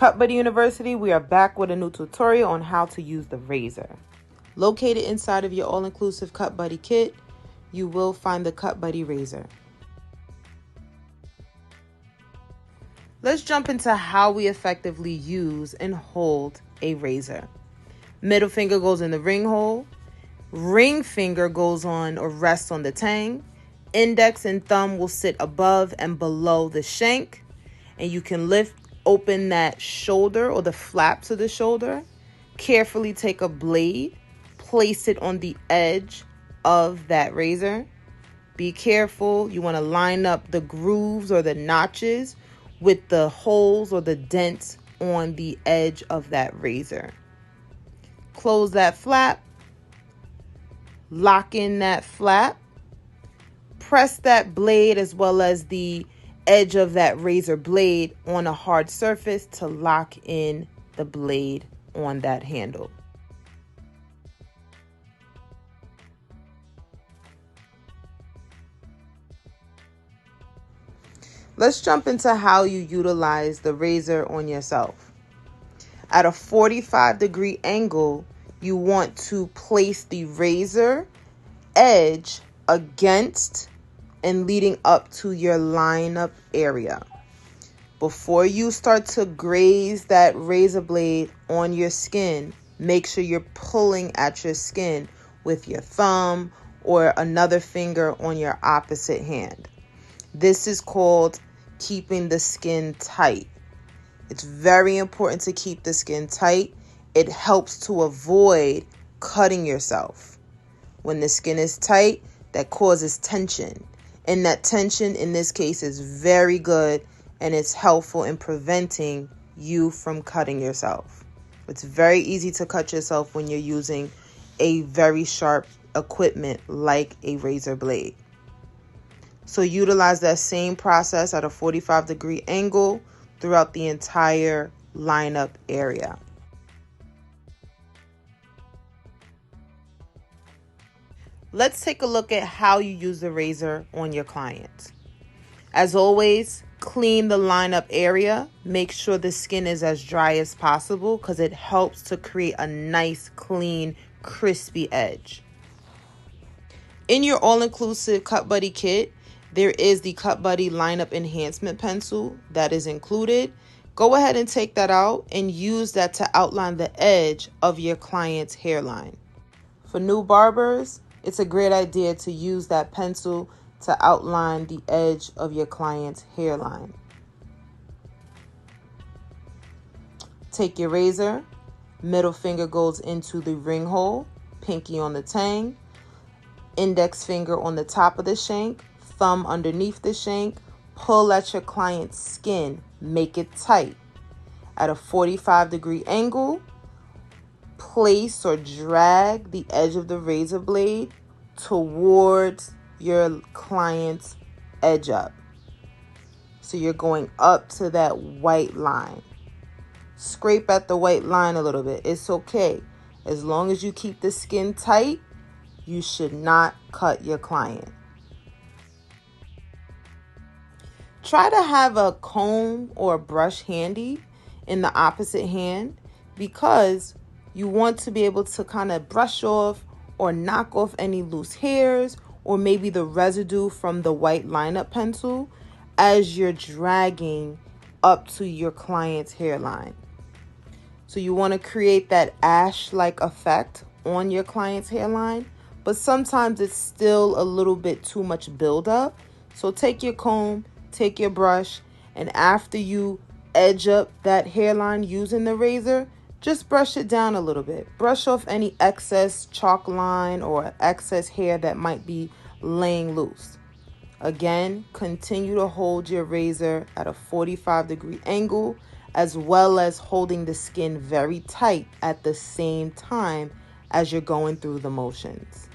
Cut Buddy University, we are back with a new tutorial on how to use the razor. Located inside of your all-inclusive Cut Buddy kit, you will find the Cut Buddy razor. Let's jump into how we effectively use and hold a razor. Middle finger goes in the ring hole. Ring finger goes on or rests on the tang. Index and thumb will sit above and below the shank. And you can lift open that shoulder or the flaps of the shoulder. Carefully take a blade, place it on the edge of that razor. Be careful. You want to line up the grooves or the notches with the holes or the dents on the edge of that razor. Close that flap. Lock in that flap. Press that blade as well as the edge of that razor blade on a hard surface to lock in the blade on that handle. Let's jump into how you utilize the razor on yourself. At a 45-degree angle, you want to place the razor edge against and leading up to your lineup area. Before you start to graze that razor blade on your skin, make sure you're pulling at your skin with your thumb or another finger on your opposite hand. This is called keeping the skin tight. It's very important to keep the skin tight. It helps to avoid cutting yourself. When the skin is tight, that causes tension. And that tension in this case is very good and it's helpful in preventing you from cutting yourself. It's very easy to cut yourself when you're using a very sharp equipment like a razor blade. So utilize that same process at a 45-degree angle throughout the entire lineup area. Let's take a look at how you use the razor on your client. As always, clean the lineup area. Make sure the skin is as dry as possible because it helps to create a nice, clean, crispy edge. In your all-inclusive Cut Buddy kit, there is the Cut Buddy Lineup Enhancement Pencil that is included. Go ahead and take that out and use that to outline the edge of your client's hairline. For new barbers, it's a great idea to use that pencil to outline the edge of your client's hairline. Take your razor, middle finger goes into the ring hole, pinky on the tang, index finger on the top of the shank, thumb underneath the shank, pull at your client's skin, make it tight. At a 45-degree angle, place or drag the edge of the razor blade towards your client's edge up. So you're going up to that white line. Scrape at the white line a little bit. It's okay. As long as you keep the skin tight, you should not cut your client. Try to have a comb or a brush handy in the opposite hand because you want to be able to kind of brush off or knock off any loose hairs or maybe the residue from the white lineup pencil as you're dragging up to your client's hairline. So you want to create that ash-like effect on your client's hairline, but sometimes it's still a little bit too much buildup. So take your comb, take your brush, and after you edge up that hairline using the razor, just brush it down a little bit. Brush off any excess chalk line or excess hair that might be laying loose. Again, continue to hold your razor at a 45-degree angle as well as holding the skin very tight at the same time as you're going through the motions.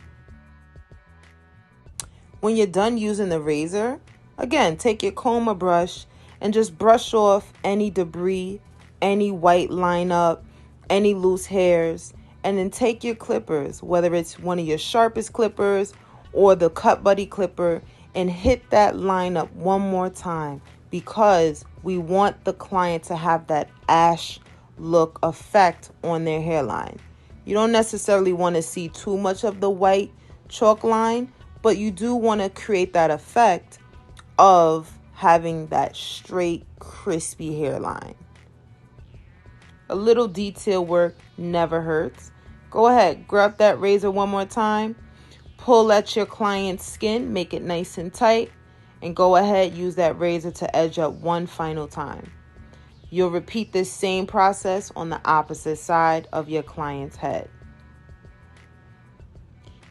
When you're done using the razor, again, take your comb or brush and just brush off any debris, any white lineup, any loose hairs, and then take your clippers, whether it's one of your sharpest clippers or the Cut Buddy clipper, and hit that lineup one more time because We want the client to have that ash look effect on their hairline. You don't necessarily want to see too much of the white chalk line, but you do want to create that effect of having that straight, crispy hairline. A little detail work never hurts. Go ahead, grab that razor one more time. Pull at your client's skin, make it nice and tight, and go ahead, use that razor to edge up one final time. You'll repeat this same process on the opposite side of your client's head.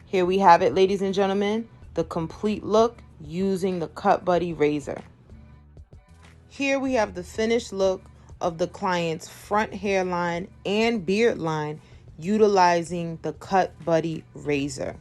Here we have it, ladies and gentlemen, the complete look using the Cut Buddy razor. Here we have the finished look of the client's front hairline and beard line utilizing the Cut Buddy razor.